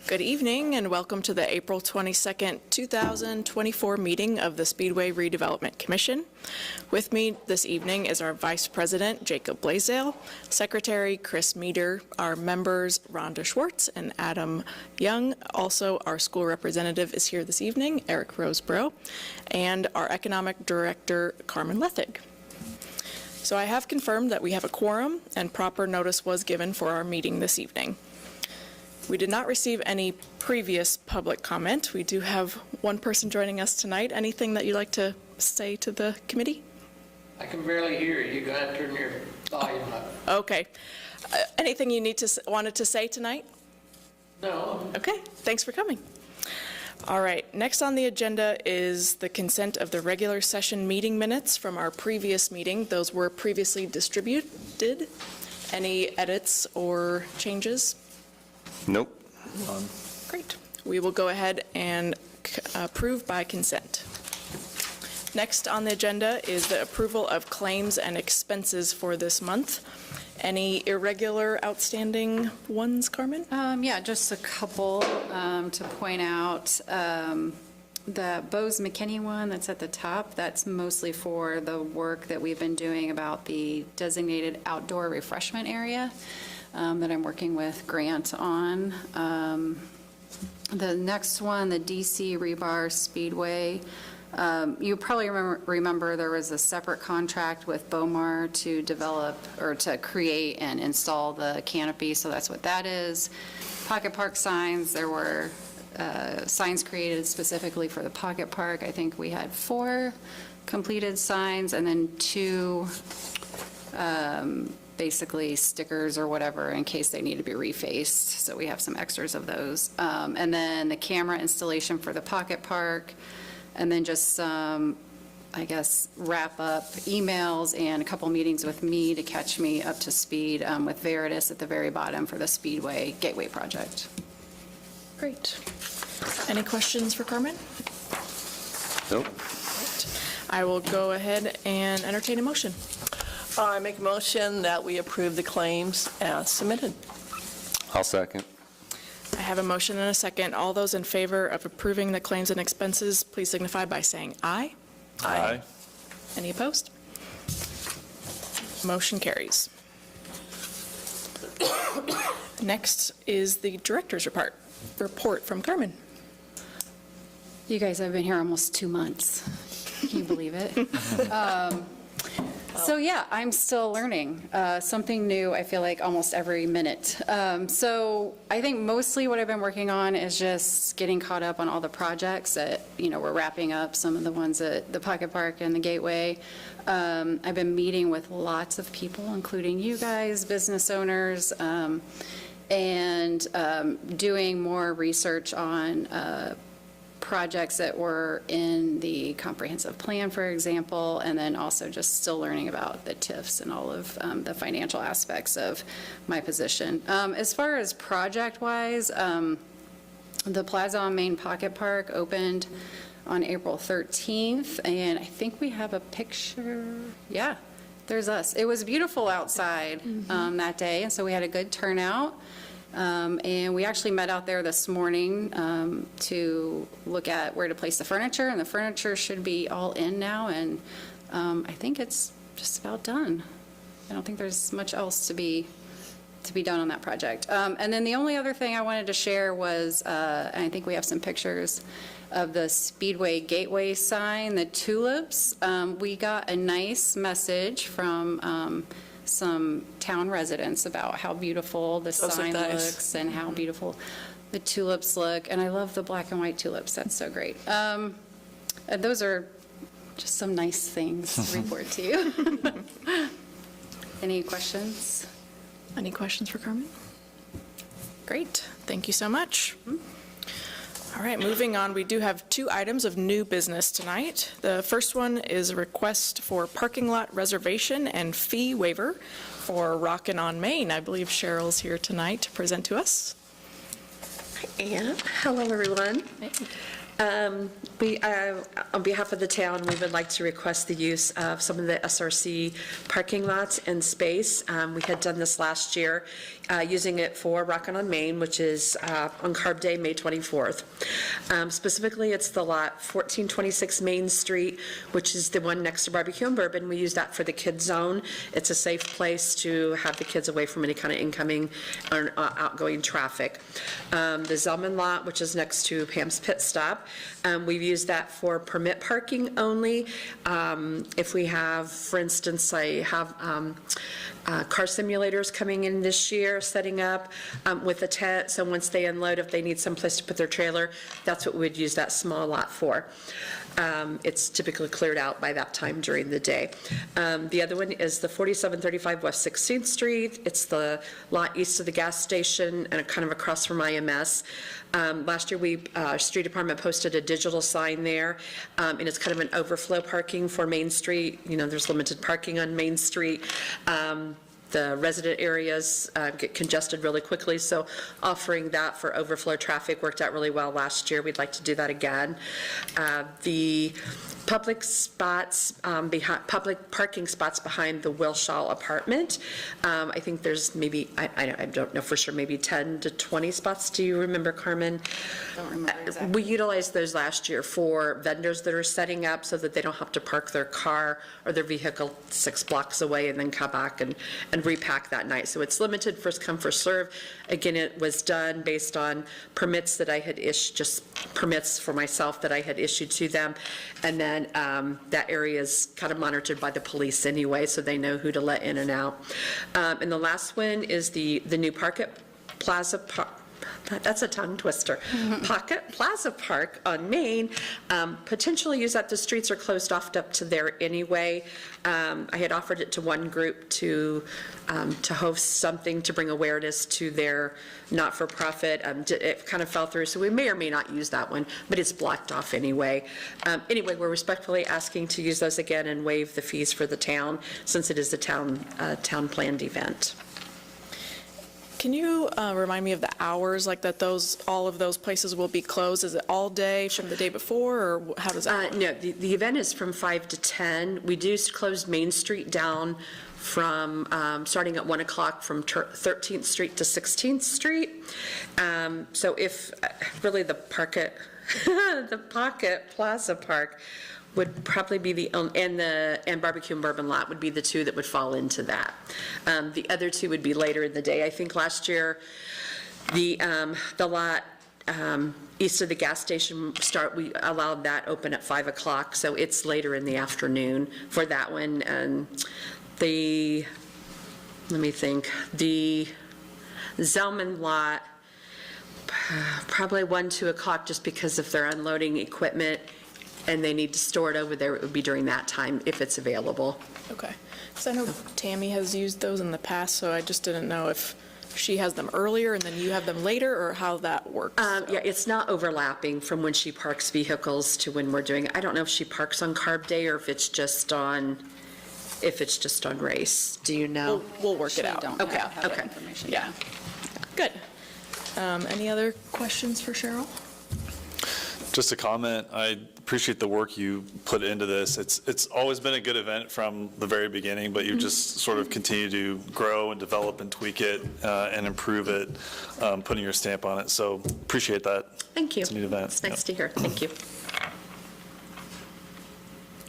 Good evening and welcome to the April 22nd, 2024 meeting of the Speedway Redevelopment Commission. With me this evening is our Vice President, Jacob Blaisdell, Secretary Chris Meeder, our members, Rhonda Schwartz and Adam Young. Also, our school representative is here this evening, Eric Roseborough, and our Economic Director, Carmen Lethig. So I have confirmed that we have a quorum and proper notice was given for our meeting this evening. We did not receive any previous public comment. We do have one person joining us tonight. Anything that you'd like to say to the committee? I can barely hear you. You're going to turn your volume up. Okay. Anything you wanted to say tonight? No. Okay. Thanks for coming. All right. Next on the agenda is the consent of the regular session meeting minutes from our previous meeting. Those were previously distributed. Any edits or changes? Nope. Great. We will go ahead and approve by consent. Next on the agenda is the approval of claims and expenses for this month. Any irregular outstanding ones, Carmen? Yeah, just a couple to point out. The Bose McKinney one that's at the top, that's mostly for the work that we've been doing about the designated outdoor refreshment area that I'm working with Grant on. The next one, the DC Rebar Speedway, you probably remember there was a separate contract with Bomar to develop or to create and install the canopy, so that's what that is. Pocket Park signs, there were signs created specifically for the Pocket Park. I think we had 4 completed signs and then 2 basically stickers or whatever in case they need to be refaced. So we have some extras of those. And then the camera installation for the Pocket Park, and then just some, I guess, wrap up emails and a couple meetings with me to catch me up to speed with Veritas at the very bottom for the Speedway Gateway project. Great. Any questions for Carmen? Nope. I will go ahead and entertain a motion. I make a motion that we approve the claims as submitted. I'll second. I have a motion and a second. All those in favor of approving the claims and expenses, please signify by saying aye. Aye. Any opposed? Motion carries. Next is the director's report from Carmen. You guys have been here almost 2 months. Can you believe it? So yeah, I'm still learning something new, I feel like, almost every minute. So I think mostly what I've been working on is just getting caught up on all the projects that, we're wrapping up, some of the ones at the Pocket Park and the Gateway. I've been meeting with lots of people, including you guys, business owners, and doing more research on projects that were in the comprehensive plan, for example, and then also just still learning about the TIFs and all of the financial aspects of my position. As far as project-wise, the Plaza on Main Pocket Park opened on April 13th, and I think we have a picture. Yeah, there's us. It was beautiful outside that day, and so we had a good turnout. And we actually met out there this morning to look at where to place the furniture, and the furniture should be all in now, and I think it's just about done. I don't think there's much else to be done on that project. And then the only other thing I wanted to share was, and I think we have some pictures of the Speedway Gateway sign, the tulips. We got a nice message from some town residents about how beautiful the sign looks and how beautiful the tulips look. And I love the black and white tulips. That's so great. And those are just some nice things to report to you. Any questions? Any questions for Carmen? Great. Thank you so much. All right, moving on, we do have 2 items of new business tonight. The first one is a request for parking lot reservation and fee waiver for Rockin' on Main. I believe Cheryl's here tonight to present to us. And hello, everyone. On behalf of the town, we would like to request the use of some of the SRC parking lots and space. We had done this last year, using it for Rockin' on Main, which is on Carb Day, May 24th. Specifically, it's the lot 1426 Main Street, which is the one next to Barbecue and Bourbon. We use that for the kids zone. It's a safe place to have the kids away from any kind of incoming or outgoing traffic. The Zellman lot, which is next to Pam's Pit Stop, we've used that for permit parking only. If we have, for instance, I have car simulators coming in this year, setting up with a tent, so once they unload, if they need someplace to put their trailer, that's what we would use that small lot for. It's typically cleared out by that time during the day. The other one is the 4735 West 16th Street. It's the lot east of the gas station and kind of across from IMS. Last year, street department posted a digital sign there, and it's kind of an overflow parking for Main Street. You know, there's limited parking on Main Street. The resident areas get congested really quickly, so offering that for overflow traffic worked out really well last year. We'd like to do that again. The public spots, public parking spots behind the Wilshaw apartment, I think there's maybe, I don't know for sure, maybe 10 to 20 spots. Do you remember, Carmen? Don't remember exactly. We utilized those last year for vendors that are setting up so that they don't have to park their car or their vehicle 6 blocks away and then come back and repack that night. So it's limited, first come, first serve. Again, it was done based on permits that I had issued, just permits for myself that I had issued to them. And then that area is kind of monitored by the police anyway, so they know who to let in and out. And the last one is the new Pocket Plaza Park. That's a tongue twister. Pocket Plaza Park on Main. Potentially use that. The streets are closed off up to there anyway. I had offered it to one group to host something to bring awareness to their not-for-profit. It kind of fell through, so we may or may not use that one, but it's blocked off anyway. Anyway, we're respectfully asking to use those again and waive the fees for the town, since it is a town planned event. Can you remind me of the hours, like that all of those places will be closed? Is it all day from the day before, or how does that work? No, the event is from 5 to 10. We do close Main Street down from, starting at 1 o'clock from 13th Street to 16th Street. So if, really the Pocket Plaza Park would probably be and Barbecue and Bourbon lot would be the two that would fall into that. The other two would be later in the day. I think last year, the lot east of the gas station we allowed that open at 5 o'clock, so it's later in the afternoon for that one. And let me think, the Zellman lot, probably 1, 2 o'clock, just because if they're unloading equipment and they need to store it over there, it would be during that time if it's available. Okay. Because I know Tammy has used those in the past, so I just didn't know if she has them earlier and then you have them later, or how that works. Yeah, it's not overlapping from when she parks vehicles to when we're doing it. I don't know if she parks on Carb Day or if it's just on race. Do you know? We'll work it out. Don't Okay, have that okay. information. Yeah. Good. Any other questions for Cheryl? Just a comment, I appreciate the work you put into this. It's always been a good event from the very beginning, but you just sort of continue to grow and develop and tweak it and improve it, putting your stamp on it. So appreciate that. Thank you. It's a neat event. It's nice to hear. Thank you.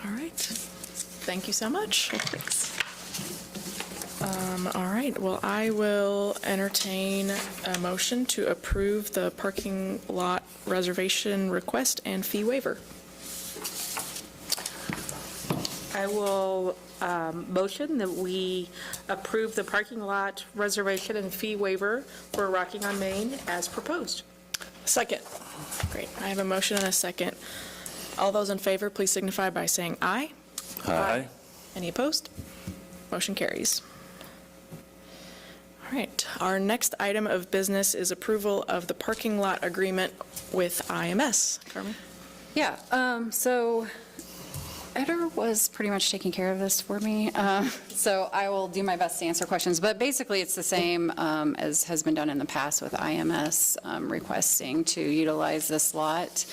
All right. Thank you so much. Thanks. All right, well, I will entertain a motion to approve the parking lot reservation request and fee waiver. I will motion that we approve the parking lot reservation and fee waiver for Rocking on Main as proposed. Second. Great, I have a motion and a second. All those in favor, please signify by saying aye. Aye. Any opposed? Motion carries. All right, our next item of business is approval of the parking lot agreement with IMS. Carmen? Yeah, so Eder was pretty much taking care of this for me, so I will do my best to answer questions. But basically, it's the same as has been done in the past with IMS requesting to utilize this lot.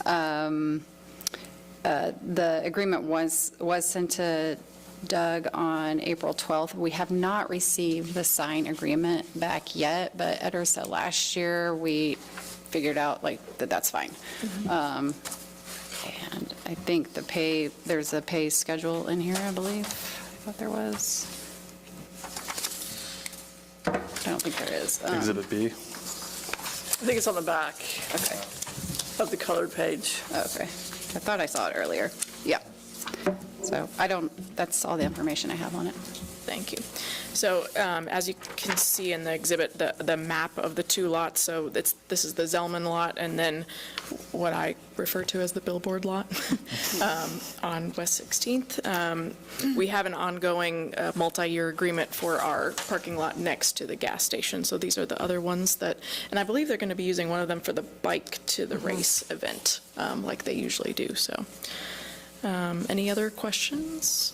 The agreement was sent to Doug on April 12th. We have not received the signed agreement back yet, but Eder said last year we figured out that that's fine. And I think there's a pay schedule in here, I believe. I thought there was. I don't think there is. Exhibit B. I think it's on the back Okay, of the colored page. okay. I thought I saw it earlier. Yeah. So that's all the information I have on it. Thank you. So as you can see in the exhibit, the map of the two lots, so this is the Zellman lot, and then what I refer to as the billboard lot on West 16th. We have an ongoing multi-year agreement for our parking lot next to the gas station, so these are the other ones and I believe they're going to be using one of them for the bike to the race event, like they usually do, so. Any other questions?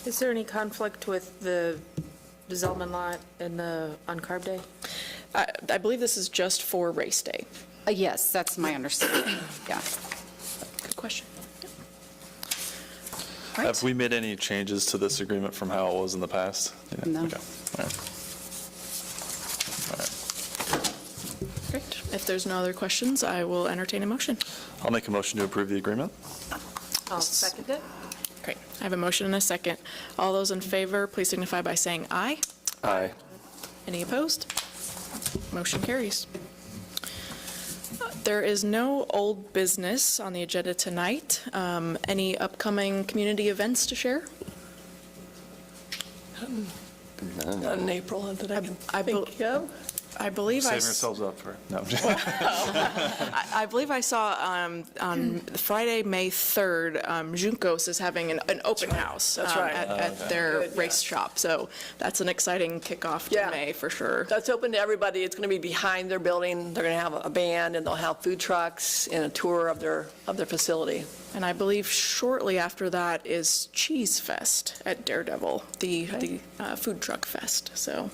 Is there any conflict with the Zellman lot and the on-carb day? I believe this is just for race day. Yes, that's my understanding. Yeah. Good question. Yep. All right. Have we made any changes to this agreement from how it was in the past? Yeah, No. okay, all right. All right. Great. If there's no other questions, I will entertain a motion. I'll make a motion to approve the agreement. I'll second it. Great. I have a motion and a second. All those in favor, please signify by saying aye. Aye. Any opposed? Motion carries. There is no old business on the agenda tonight. Any upcoming community events to share? Not in April that I can I bel- think of. I believe Saving ourselves up for, no, I'm just- I believe I saw on Friday, May 3rd, Juncos is having an open house That's right. at their Good, yeah. race shop. So that's an exciting kickoff to Yeah. May for sure. That's open to everybody. It's going to be behind their building. They're going to have a band, and they'll have food trucks and a tour of their facility. And I believe shortly after that is Cheese Fest at Daredevil, the food truck fest. So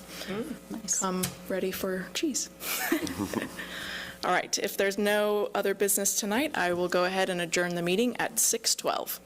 come ready for cheese. All right, if there's no other business tonight, I will go ahead and adjourn the meeting at 6:12.